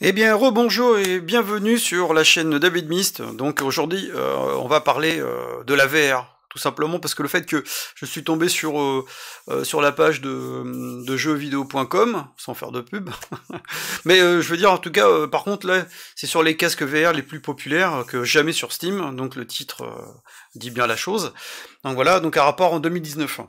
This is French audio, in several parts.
Eh bien, rebonjour et bienvenue sur la chaîne David Mist. Donc aujourd'hui, on va parler de la VR, tout simplement parce que le fait que je suis tombé sur la page de jeuxvideo.com, sans faire de pub, mais je veux dire, en tout cas, par contre, là, c'est sur les casques VR les plus populaires que jamais sur Steam, donc le titre dit bien la chose. Donc voilà, donc un rapport en 2019.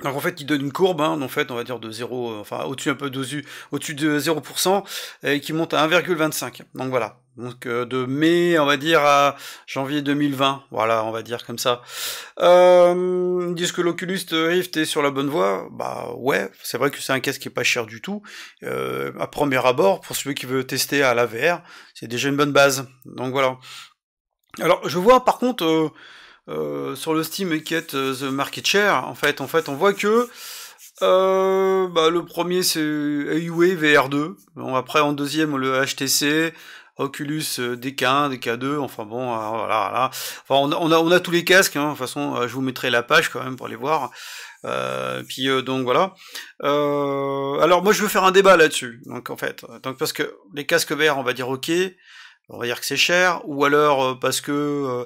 Donc en fait, il donne une courbe, hein, en fait, on va dire de 0, enfin au-dessus un peu au-dessus de 0%, et qui monte à 1,25. Donc voilà. Donc de mai, on va dire, à janvier 2020, voilà, on va dire comme ça. Ils disent que l'Oculus Rift est sur la bonne voie. Bah ouais, c'est vrai que c'est un casque qui est pas cher du tout. À premier abord, pour celui qui veut tester à la VR, c'est déjà une bonne base. Donc voilà. Alors je vois par contre sur le Steam Market The Market Share, en fait, on voit que le premier c'est AUE VR2, bon, après en deuxième le HTC, Oculus DK1, DK2, enfin bon, voilà. Enfin, on a tous les casques, hein, de toute façon, je vous mettrai la page quand même pour les voir. Donc voilà. Alors moi je veux faire un débat là-dessus, donc en fait, donc parce que les casques VR, on va dire ok, on va dire que c'est cher, ou alors parce que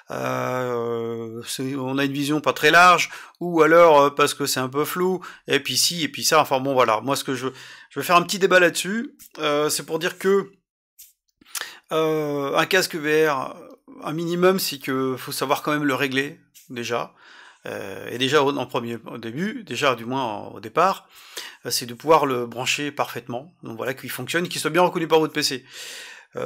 on a une vision pas très large, ou alors parce que c'est un peu flou, et puis ci, et puis ça, enfin bon voilà, moi ce que je vais faire un petit débat là-dessus, c'est pour dire que un casque VR, un minimum, c'est que faut savoir quand même le régler, déjà, et déjà au début, déjà du moins au départ, c'est de pouvoir le brancher parfaitement, donc voilà, qu'il fonctionne, qu'il soit bien reconnu par votre PC.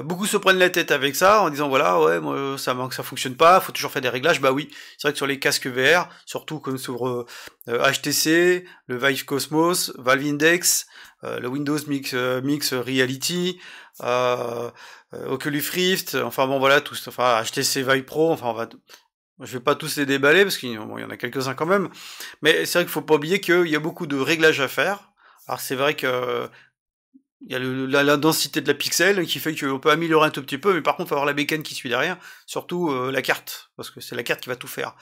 Beaucoup se prennent la tête avec ça en disant voilà ouais moi ça manque, ça fonctionne pas, faut toujours faire des réglages. Bah oui, c'est vrai que sur les casques VR, surtout comme sur HTC, le Vive Cosmos, Valve Index, le Windows Mix Reality, Oculus Rift, enfin bon voilà tous, enfin HTC Vive Pro, je vais pas tous les déballer parce qu'il y en a quelques-uns quand même, mais c'est vrai qu'il faut pas oublier qu'il y a beaucoup de réglages à faire. Alors c'est vrai que il y a la densité de la pixel qui fait qu'on peut améliorer un tout petit peu, mais par contre, il faut avoir la bécane qui suit derrière, surtout la carte, parce que c'est la carte qui va tout faire.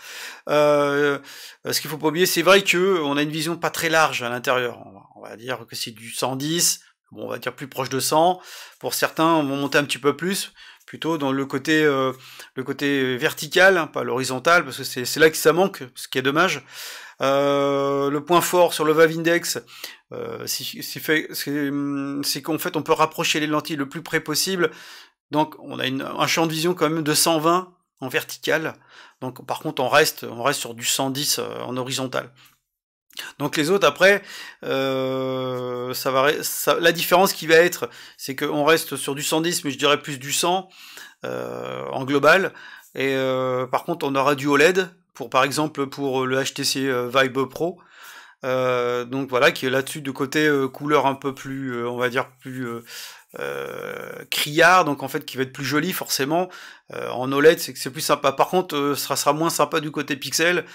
Ce qu'il faut pas oublier, c'est vrai que on a une vision pas très large à l'intérieur. On va dire que c'est du 110, bon, on va dire plus proche de 100. Pour certains, on va monter un petit peu plus, plutôt dans le côté vertical, hein, pas l'horizontal, parce que c'est là que ça manque, ce qui est dommage. Le point fort sur le Valve Index, c'est qu'en fait on peut rapprocher les lentilles le plus près possible, donc on a un champ de vision quand même de 120 en vertical, donc par contre on reste sur du 110 en horizontal. Donc les autres après, la différence qui va être, c'est qu'on reste sur du 110, mais je dirais plus du 100 en global, et par contre on aura du OLED, par exemple pour le HTC Vive Pro, donc voilà, qui est là-dessus de côté couleur un peu plus, on va dire plus criard, donc en fait qui va être plus joli forcément. En OLED, c'est plus sympa. Par contre, ça sera moins sympa du côté pixel,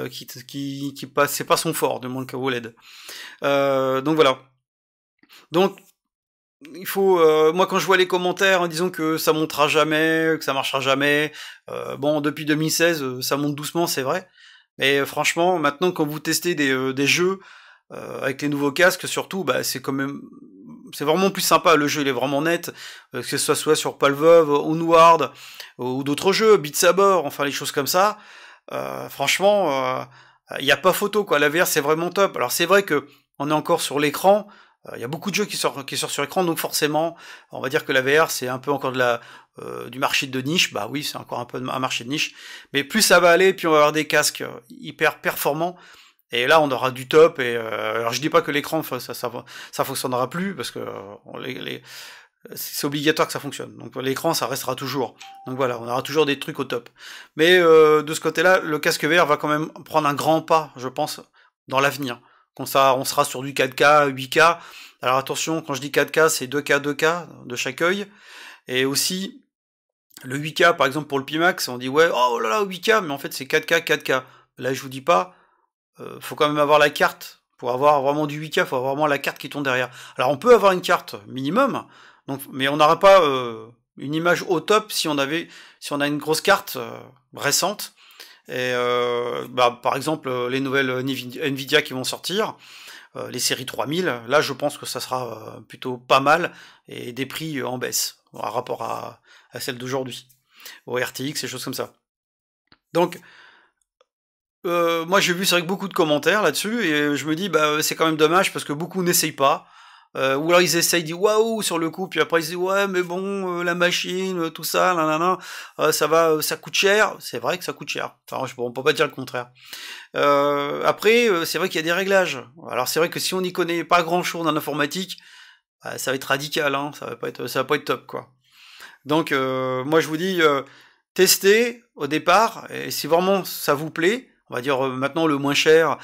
qui passe, c'est pas son fort, de moins qu'à OLED. Donc voilà. Donc il faut, moi quand je vois les commentaires en disant que ça montera jamais, que ça marchera jamais, bon depuis 2016 ça monte doucement, c'est vrai. Mais franchement, maintenant quand vous testez des jeux avec les nouveaux casques, surtout, bah c'est quand même, c'est vraiment plus sympa. Le jeu il est vraiment net, que ce soit sur Palvov, Onward ou d'autres jeux, Beat Saber, enfin les choses comme ça. Franchement, il n'y a pas photo quoi. La VR c'est vraiment top. Alors c'est vrai que on est encore sur l'écran. Il y a beaucoup de jeux qui sortent sur écran, donc forcément, on va dire que la VR c'est un peu encore du marché de niche. Bah oui, c'est encore un peu un marché de niche. Mais plus ça va aller, puis on va avoir des casques hyper performants. Et là, on aura du top. Et alors, je dis pas que l'écran, ça fonctionnera plus parce que c'est obligatoire que ça fonctionne. Donc l'écran, ça restera toujours. Donc voilà, on aura toujours des trucs au top. Mais de ce côté-là, le casque VR va quand même prendre un grand pas, je pense, dans l'avenir. Quand ça, on sera sur du 4K, 8K. Alors attention, quand je dis 4K, c'est 2K, 2K de chaque œil. Et aussi, le 8K, par exemple, pour le Pimax, on dit ouais, oh là là, 8K, mais en fait c'est 4K, 4K. Là, je vous dis pas, faut quand même avoir la carte. Pour avoir vraiment du 8K, faut avoir vraiment la carte qui tourne derrière. Alors on peut avoir une carte minimum, donc, mais on n'aura pas une image au top si on a une grosse carte récente. Et par exemple les nouvelles Nvidia qui vont sortir, les séries 3000, là je pense que ça sera plutôt pas mal, et des prix en baisse, par rapport à celles d'aujourd'hui, au RTX et choses comme ça. Donc, moi j'ai vu c'est vrai que beaucoup de commentaires là-dessus, et je me dis, bah c'est quand même dommage, parce que beaucoup n'essayent pas. Ou alors ils essayent, disent waouh sur le coup, puis après ils disent ouais mais bon la machine, tout ça, nanana, ça va, ça coûte cher. C'est vrai que ça coûte cher. Enfin, on peut pas dire le contraire. Après, c'est vrai qu'il y a des réglages. Alors c'est vrai que si on n'y connaît pas grand-chose en informatique, bah, ça va être radical, hein. Ça va pas être top quoi. Donc moi je vous dis, testez au départ, et si vraiment ça vous plaît, on va dire maintenant le moins cher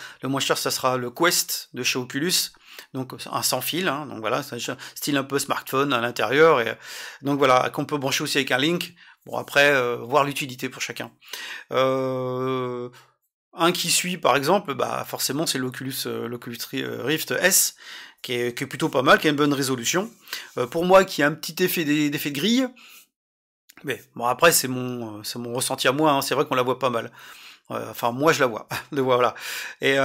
ça sera le Quest de chez Oculus, donc un sans fil, hein, donc voilà, c'est un style un peu smartphone à l'intérieur, et donc voilà, qu'on peut brancher aussi avec un Link. Bon après, voir l'utilité pour chacun. Un qui suit par exemple, bah forcément c'est l'Oculus Rift S, qui est plutôt pas mal, qui a une bonne résolution. Pour moi, qui a un petit effet d'effet de grille, mais bon après c'est mon ressenti à moi, hein, c'est vrai qu'on la voit pas mal. Enfin moi je la vois, voilà. Et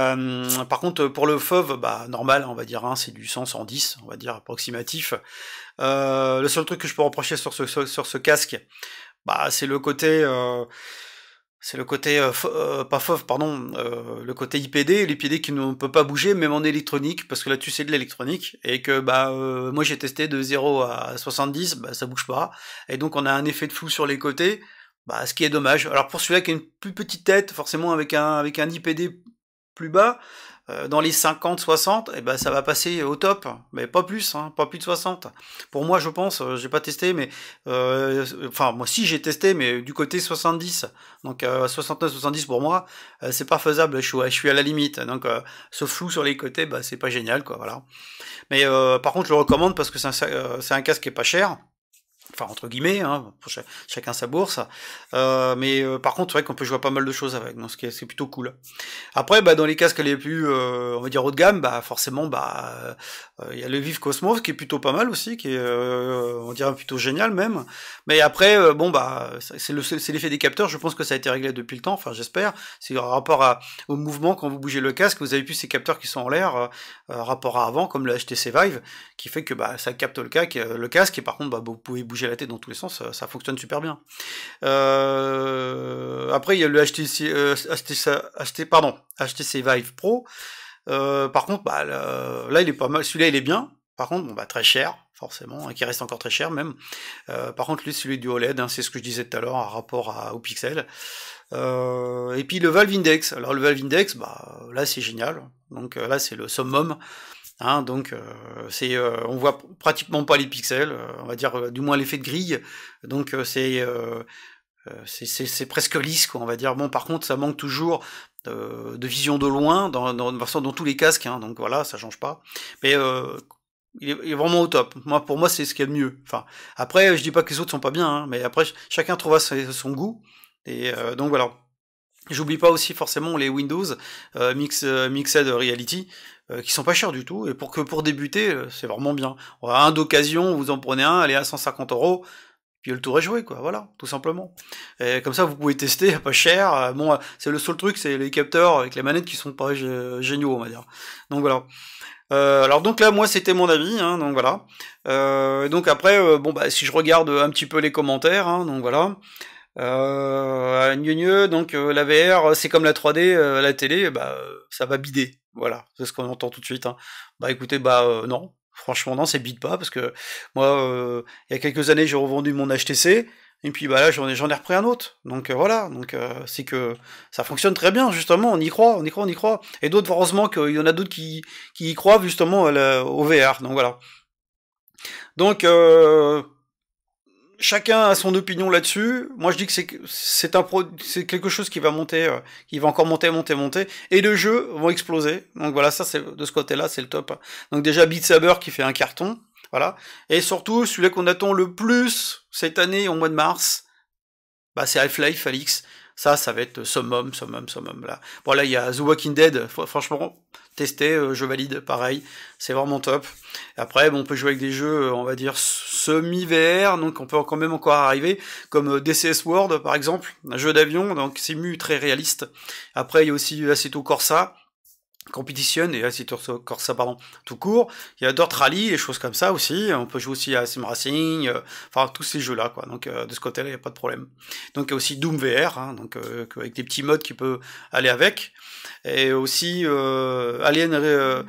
par contre pour le FOV, bah normal on va dire, hein, c'est du 100-110, on va dire approximatif. Le seul truc que je peux reprocher sur ce casque, bah c'est le côté pas FOV, pardon, le côté l'IPD qui ne peut pas bouger même en électronique, parce que là-dessus c'est de l'électronique, et que bah moi j'ai testé de 0 à 70, bah ça bouge pas, et donc on a un effet de flou sur les côtés, bah ce qui est dommage. Alors pour celui-là qui a une plus petite tête, forcément avec un IPD plus bas, dans les 50-60, et ben ça va passer au top, mais pas plus, hein, pas plus de 60. Pour moi, je pense, j'ai pas testé, mais enfin moi si j'ai testé, mais du côté 70, donc 69-70 pour moi, c'est pas faisable. Je suis à la limite, donc ce flou sur les côtés, bah c'est pas génial, quoi, voilà. Mais par contre, je le recommande parce que c'est un casque qui est pas cher. Enfin entre guillemets, hein, pour chacun sa bourse, mais par contre c'est vrai qu'on peut jouer à pas mal de choses avec, donc c'est plutôt cool. Après, bah, dans les casques les plus, on va dire haut de gamme, bah forcément, bah il y a le Vive Cosmos qui est plutôt pas mal aussi, qui est, on dirait plutôt génial même. Mais après, bon bah c'est l'effet des capteurs. Je pense que ça a été réglé depuis le temps. Enfin, j'espère. C'est par rapport au mouvement quand vous bougez le casque, vous avez plus ces capteurs qui sont en l'air, rapport à avant, comme le HTC Vive, qui fait que bah ça capte le casque, et par contre, bah vous pouvez bouger la tête dans tous les sens, ça fonctionne super bien. Après, il y a le HTC Vive Pro. Par contre, bah, là, il est pas mal. Celui-là, il est bien. Par contre, bon, bah, très cher, forcément, et qui reste encore très cher même. Par contre, celui du OLED, hein, c'est ce que je disais tout à l'heure, en rapport au pixel. Et puis le Valve Index. Alors le Valve Index, bah, là, c'est génial. Donc là, c'est le summum. Hein, donc on voit pratiquement pas les pixels, on va dire du moins l'effet de grille. Donc c'est presque lisse, quoi, on va dire. Bon, par contre, ça manque toujours de vision de loin dans tous les casques, hein, donc voilà, ça change pas. Mais il est vraiment au top. Pour moi, c'est ce qu'il y a de mieux. Enfin, après, je dis pas que les autres sont pas bien, hein, mais après, chacun trouvera son goût. Et donc voilà. J'oublie pas aussi forcément les Windows Mixed Reality, qui sont pas chers du tout, et pour débuter, c'est vraiment bien. Un d'occasion, vous en prenez un, allez à 150 €, puis le tour est joué, quoi, voilà, tout simplement. Et comme ça, vous pouvez tester, pas cher. Bon, c'est le seul truc, c'est les capteurs avec les manettes qui sont pas géniaux, on va dire. Donc voilà. Alors donc là, moi, c'était mon avis, hein, donc voilà. Donc après, bon bah si je regarde un petit peu les commentaires, hein, donc voilà. Donc la VR, c'est comme la 3D, la télé, bah ça va bider. Voilà, c'est ce qu'on entend tout de suite, hein. Bah écoutez, bah non. Franchement non, ça bide pas, parce que moi, il y a quelques années, j'ai revendu mon HTC, et puis bah là j'en ai repris un autre. Donc voilà, donc c'est que ça fonctionne très bien, justement, on y croit, on y croit, on y croit. Et d'autres, heureusement qu'il y en a d'autres qui y croient justement au VR. Donc voilà. Donc chacun a son opinion là-dessus. Moi, je dis que c'est quelque chose qui va monter, qui va encore monter, et les jeux vont exploser. Donc voilà, ça, c'est de ce côté-là, c'est le top. Donc déjà Beat Saber qui fait un carton, voilà. Et surtout, celui-là qu'on attend le plus cette année, au mois de mars, bah c'est Half-Life Alyx. Ça va être summum, là. Bon, là, il y a The Walking Dead, franchement, testé, je valide, pareil, c'est vraiment top. Après, bon, on peut jouer avec des jeux, on va dire, semi-VR, donc on peut quand même encore arriver, comme DCS World, par exemple, un jeu d'avion, donc simu très réaliste. Après, il y a aussi Assetto Corsa, Competition et Assetto Corsa, pardon, tout court. Il y a d'autres rallyes, des choses comme ça aussi. On peut jouer aussi à Sim Racing, enfin tous ces jeux-là, quoi. Donc de ce côté-là, il n'y a pas de problème. Donc il y a aussi Doom VR, hein, donc avec des petits modes qui peuvent aller avec, et aussi Alien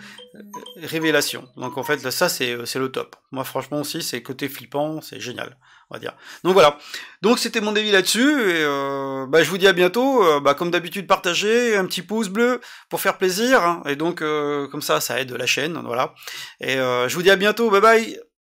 Révélation. Donc en fait, là, ça c'est le top. Moi, franchement aussi, c'est côté flippant, c'est génial, on va dire. Donc voilà. Donc c'était mon avis là-dessus, et je vous dis à bientôt. Comme d'habitude, partagez, un petit pouce bleu pour faire plaisir, hein, et donc comme ça aide la chaîne, voilà. Et je vous dis à bientôt, bye bye.